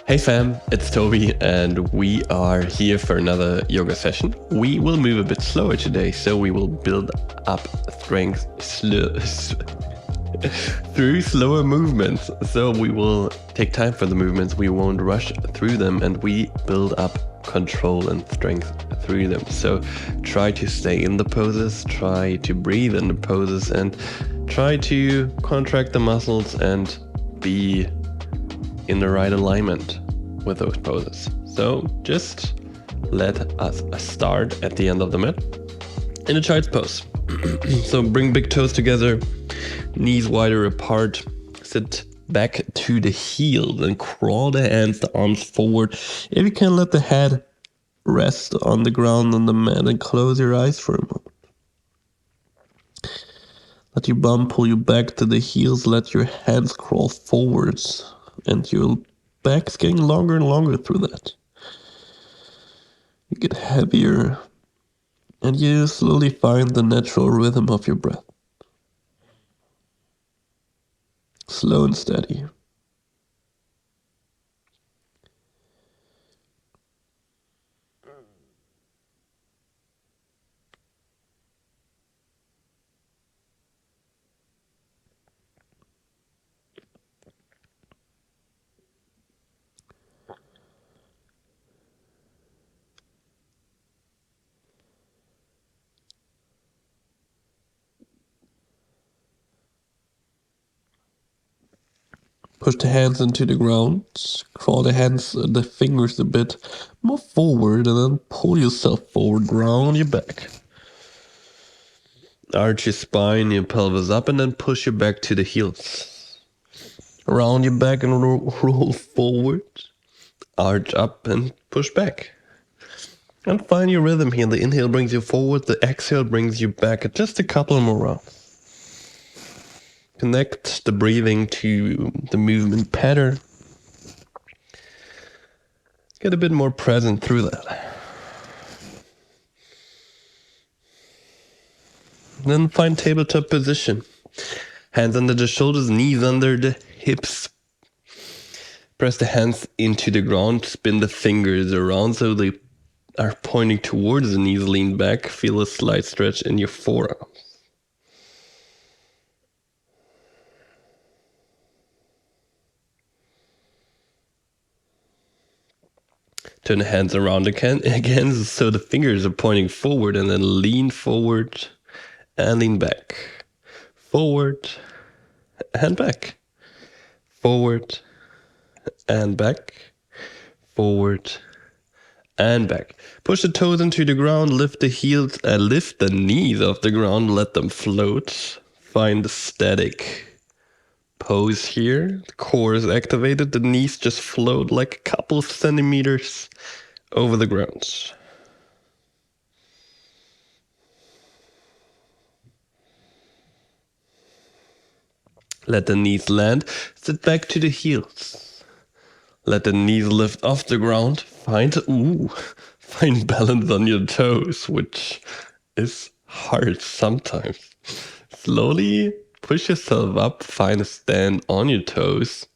Hey fam, it's Toby and we are here for another yoga session. We will move a bit slower today, so we will build up strength through slower movements. So we will take time for the movements, we won't rush through them, and we build up control and strength through them. So try to stay in the poses, try to breathe in the poses, and try to contract the muscles and be in the right alignment with those poses. So just let us start at the end of the mat in a child's pose. So bring big toes together, knees wider apart, sit back to the heels and crawl the hands, the arms forward. If you can, let the head rest on the ground on the mat and close your eyes for a moment. Let your bum pull you back to the heels, let your hands crawl forwards, and your back's getting longer and longer through that. You get heavier, and you slowly find the natural rhythm of your breath. Slow and steady. Push the hands into the ground, crawl the fingers a bit more forward, and then pull yourself forward, round your back. Arch your spine, your pelvis up, and then push your back to the heels. Round your back and roll forward, arch up and push back. And find your rhythm here. The inhale brings you forward, the exhale brings you back. Just a couple more rounds. Connect the breathing to the movement pattern. Get a bit more present through that. Then find tabletop position. Hands under the shoulders, knees under the hips. Press the hands into the ground, spin the fingers around so they are pointing towards the knees, lean back, feel a slight stretch in your forearms. Turn the hands around again so the fingers are pointing forward, and then lean forward and lean back. Forward and back. Forward and back. Forward and back. Push the toes into the ground, lift the heels, lift the knees off the ground, let them float. Find a static pose here. The core is activated, the knees just float like a couple of centimeters over the ground. Let the knees land, sit back to the heels. Let the knees lift off the ground. Find balance on your toes, which is hard sometimes. Slowly push yourself up, find a stand on your toes.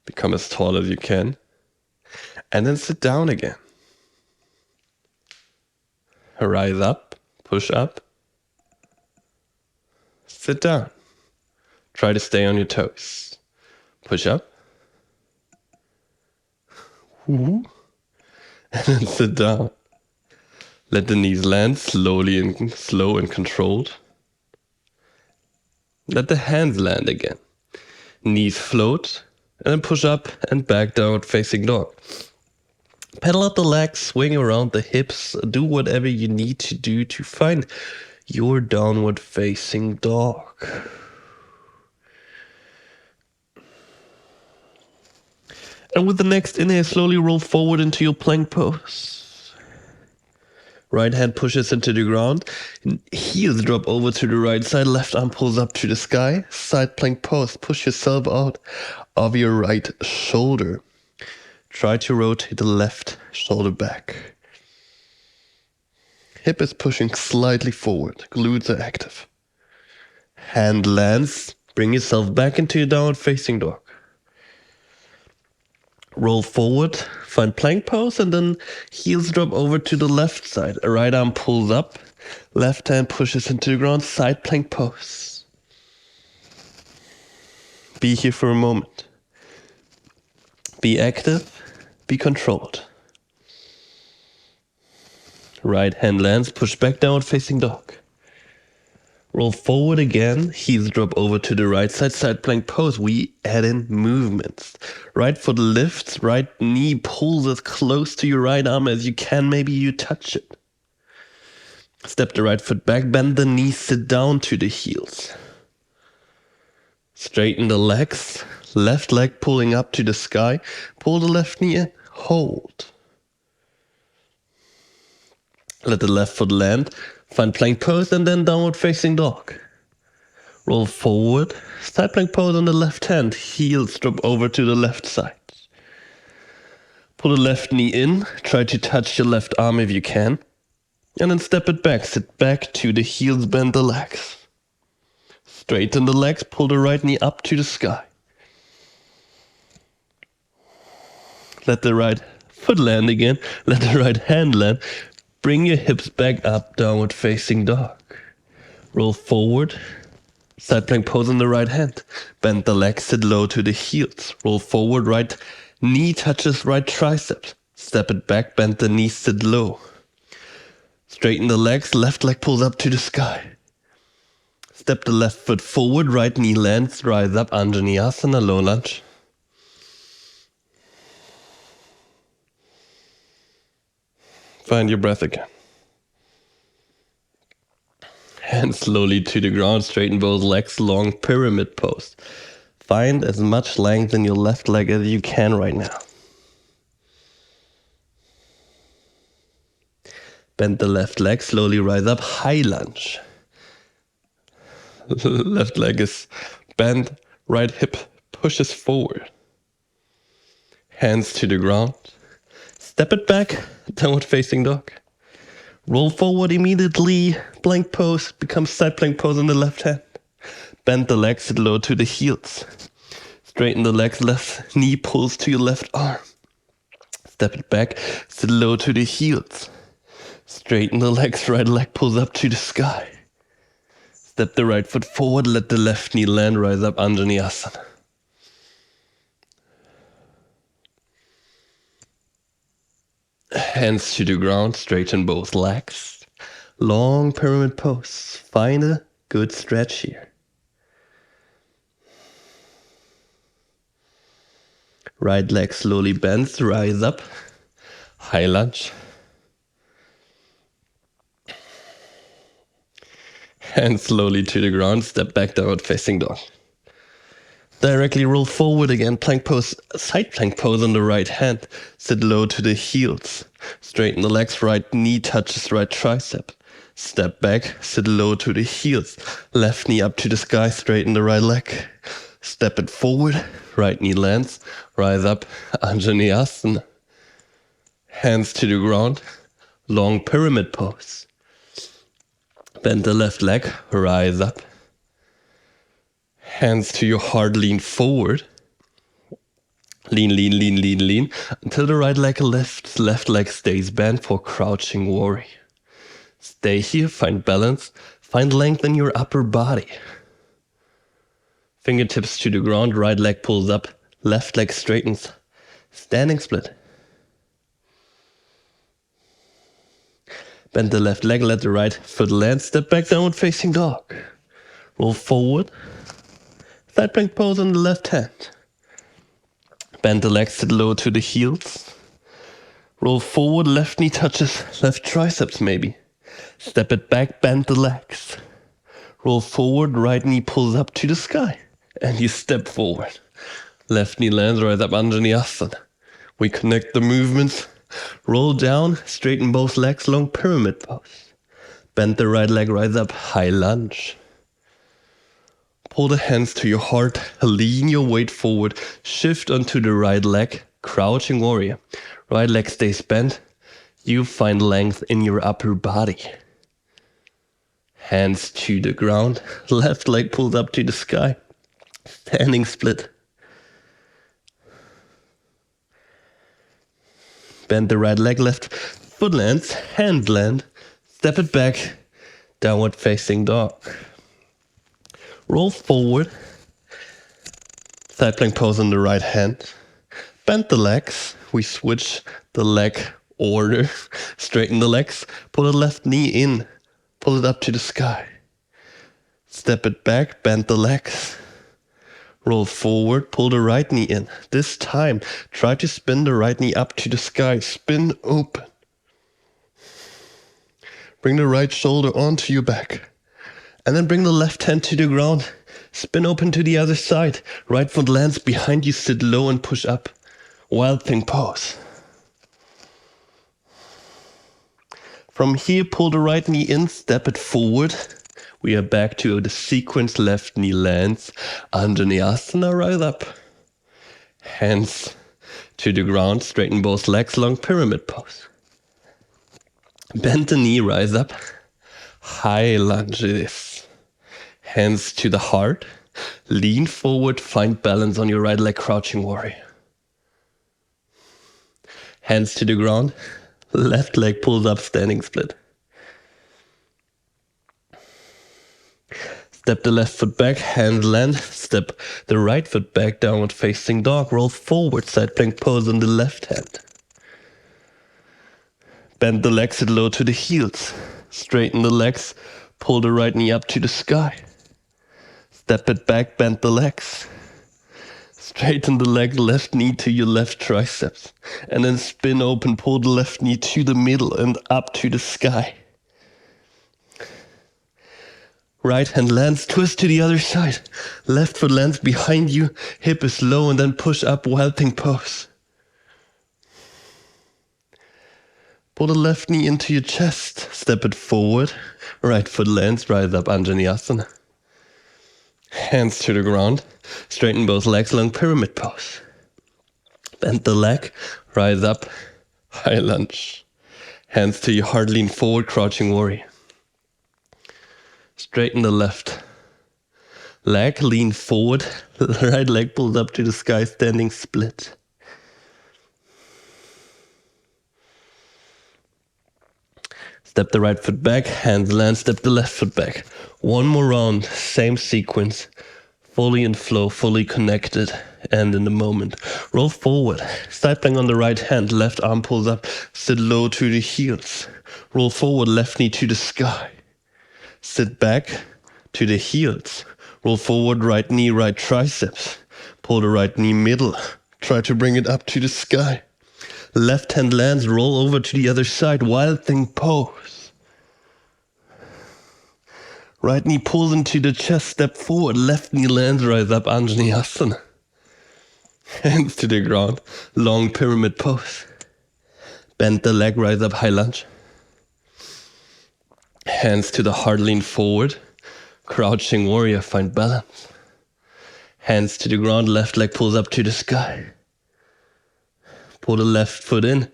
Become as tall as you can. And then sit down again. Rise up, push up. Sit down. Try to stay on your toes. Push up. And then sit down. Let the knees land slowly and slow and controlled. Let the hands land again. Knees float, and then push up and back, downward facing dog. Pedal out the legs, swing around the hips, do whatever you need to do to find your downward facing dog. And with the next inhale, slowly roll forward into your plank pose. Right hand pushes into the ground, heels drop over to the right side, left arm pulls up to the sky, side plank pose. Push yourself out of your right shoulder. Try to rotate the left shoulder back. Hip is pushing slightly forward, glutes are active. Hand lands, bring yourself back into your downward facing dog. Roll forward, find plank pose, and then heels drop over to the left side. A right arm pulls up, left hand pushes into the ground, side plank pose. Be here for a moment. Be active, be controlled. Right hand lands, push back, downward facing dog. Roll forward again, heels drop over to the right side, side plank pose. We add in movements. Right foot lifts, right knee pulls as close to your right arm as you can, maybe you touch it. Step the right foot back, bend the knees, sit down to the heels. Straighten the legs, left leg pulling up to the sky, pull the left knee in, hold. Let the left foot land, find plank pose and then downward facing dog. Roll forward, side plank pose on the left hand, heels drop over to the left side. Pull the left knee in, try to touch your left arm if you can, and then step it back, sit back to the heels, bend the legs. Straighten the legs, pull the right knee up to the sky. Let the right foot land again, let the right hand land. Bring your hips back up, downward facing dog. Roll forward, side plank pose on the right hand. Bend the legs, sit low to the heels. Roll forward, right knee touches right tricep. Step it back, bend the knee, sit low. Straighten the legs, left leg pulls up to the sky. Step the left foot forward, right knee lands, rise up, Vinyasa, low lunge. Find your breath again. Hands slowly to the ground, straighten both legs, long pyramid pose. Find as much length in your left leg as you can right now. Bend the left leg, slowly rise up, high lunge. Left leg is bent, right hip pushes forward. Hands to the ground. Step it back, downward facing dog. Roll forward immediately, plank pose, becomes side plank pose on the left hand. Bend the legs, sit low to the heels. Straighten the legs, left knee pulls to your left arm. Step it back, sit low to the heels. Straighten the legs, right leg pulls up to the sky. Step the right foot forward, let the left knee land, rise up, Vinyasa. Hands to the ground, straighten both legs. Long pyramid pose. Find a good stretch here. Right leg slowly bends, rise up. High lunge. Hands slowly to the ground, step back, downward facing dog. Directly roll forward again, plank pose, side plank pose on the right hand. Sit low to the heels. Straighten the legs, right knee touches right tricep. Step back, sit low to the heels. Left knee up to the sky, straighten the right leg. Step it forward, right knee lands, rise up, Vinyasa. Hands to the ground, long pyramid pose. Bend the left leg, rise up. Hands to your heart, lean forward. Lean, lean, lean, lean, lean. Until the right leg lifts, left leg stays bent for crouching warrior. Stay here, find balance, find length in your upper body. Fingertips to the ground, right leg pulls up, left leg straightens. Standing split. Bend the left leg, let the right foot land, step back, downward facing dog. Roll forward. Side plank pose on the left hand. Bend the legs, sit low to the heels. Roll forward, left knee touches left triceps maybe. Step it back, bend the legs. Roll forward, right knee pulls up to the sky. And you step forward. Left knee lands, rise up, Vinyasa. We connect the movements. Roll down, straighten both legs, long pyramid pose. Bend the right leg, rise up, high lunge. Pull the hands to your heart, lean your weight forward, shift onto the right leg, crouching warrior. Right leg stays bent. You find length in your upper body. Hands to the ground, left leg pulled up to the sky. Standing split. Bend the right leg, left foot lands, hand land, step it back, downward facing dog. Roll forward, side plank pose on the right hand. Bend the legs, we switch the leg order, straighten the legs, pull the left knee in, pull it up to the sky. Step it back, bend the legs. Roll forward, pull the right knee in. This time, try to spin the right knee up to the sky. Spin open. Bring the right shoulder onto your back. And then bring the left hand to the ground. Spin open to the other side. Right foot lands behind you, sit low and push up. Wild thing pose. From here, pull the right knee in, step it forward. We are back to the sequence, left knee lands under Vinyasa, right up. Hands to the ground, straighten both legs, long pyramid pose. Bend the knee, rise up. High lunge it is. Hands to the heart. Lean forward, find balance on your right leg, crouching warrior. Hands to the ground. Left leg pulls up, standing split. Step the left foot back, hand land. Step the right foot back, downward facing dog. Roll forward, side plank pose on the left hand. Bend the legs, sit low to the heels. Straighten the legs, pull the right knee up to the sky. Step it back, bend the legs. Straighten the leg, left knee to your left triceps. And then spin open, pull the left knee to the middle and up to the sky. Right hand lands, twist to the other side. Left foot lands behind you, hip is low, and then push up, wild thing pose. Pull the left knee into your chest, step it forward. Right foot lands, rise up, Vinyasa. Hands to the ground, straighten both legs, long pyramid pose. Bend the leg, rise up, high lunge. Hands to your heart, lean forward, crouching warrior. Straighten the left leg, lean forward, right leg pulls up to the sky, standing split. Step the right foot back, hands land, step the left foot back. One more round, same sequence, fully in flow, fully connected, and in the moment. Roll forward, side plank on the right hand, left arm pulls up, sit low to the heels. Roll forward, left knee to the sky. Sit back to the heels. Roll forward, right knee, right triceps. Pull the right knee middle. Try to bring it up to the sky. Left hand lands, roll over to the other side. Wild thing pose. Right knee pulls into the chest, step forward. Left knee lands, rise up, Vinyasa. Hands to the ground, long pyramid pose. Bend the leg, rise up, high lunge. Hands to the heart, lean forward. Crouching warrior, find balance. Hands to the ground, left leg pulls up to the sky. Pull the left foot in.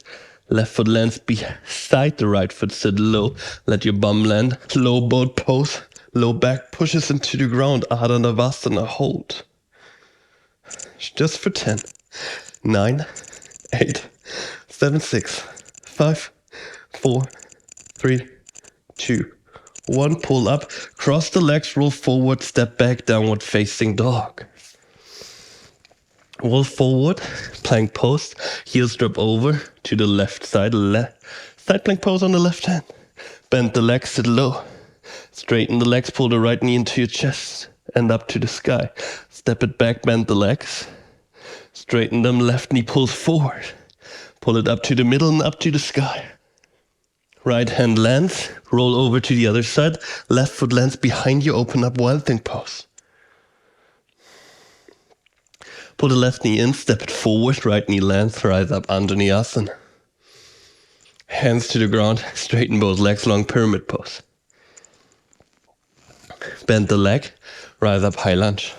Left foot lands beside the right foot, sit low. Let your bum land. Low boat pose. Low back pushes into the ground. Ardha Navasana, hold. Just for 10. 9, 8, 7, 6, 5, 4, 3, 2, 1. Pull up, cross the legs, roll forward, step back, downward facing dog. Roll forward, plank pose, heels drop over to the left side, side plank pose on the left hand. Bend the legs, sit low. Straighten the legs, pull the right knee into your chest and up to the sky. Step it back, bend the legs. Straighten them, left knee pulls forward. Pull it up to the middle and up to the sky. Right hand lands, roll over to the other side. Left foot lands behind you, open up, wild thing pose. Pull the left knee in, step it forward. Right knee lands, rise up, Vinyasa. Hands to the ground, straighten both legs, long pyramid pose. Bend the leg, rise up, high lunge.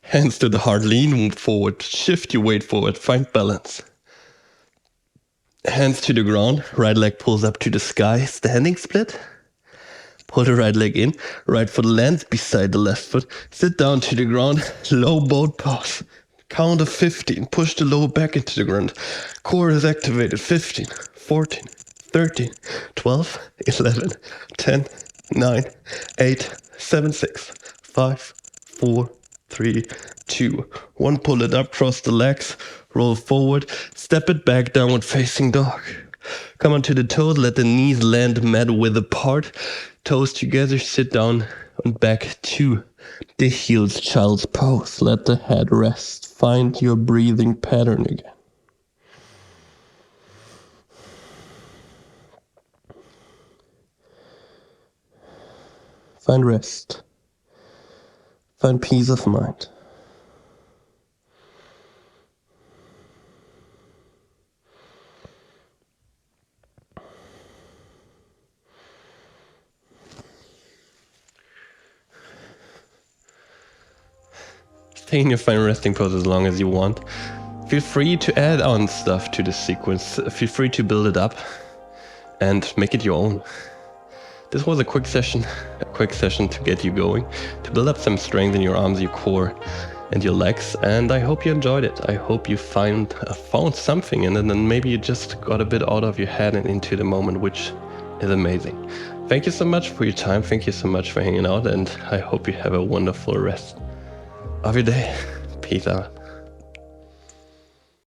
Hands to the heart, lean, move forward, shift your weight forward, find balance. Hands to the ground, right leg pulls up to the sky, standing split. Pull the right leg in, right foot lands beside the left foot, sit down to the ground, low boat pose. Count of 15. Push the lower back into the ground. Core is activated. 15, 14, 13, 12, 11, 10, 9, 8, 7, 6, 5, 4, 3, 2, 1. Pull it up, cross the legs, roll forward, step it back, downward facing dog. Come onto the toes, let the knees land mat width apart, toes together, sit down and back to the heels, child's pose. Let the head rest, find your breathing pattern again. Find rest. Find peace of mind. Stay in your fine resting pose as long as you want. Feel free to add on stuff to the sequence. Feel free to build it up and make it your own. This was a quick session to get you going, to build up some strength in your arms, your core, and your legs. And I hope you enjoyed it. I hope you found something in it, and maybe you just got a bit out of your head and into the moment, which is amazing. Thank you so much for your time. Thank you so much for hanging out, and I hope you have a wonderful rest of your day. Peace out.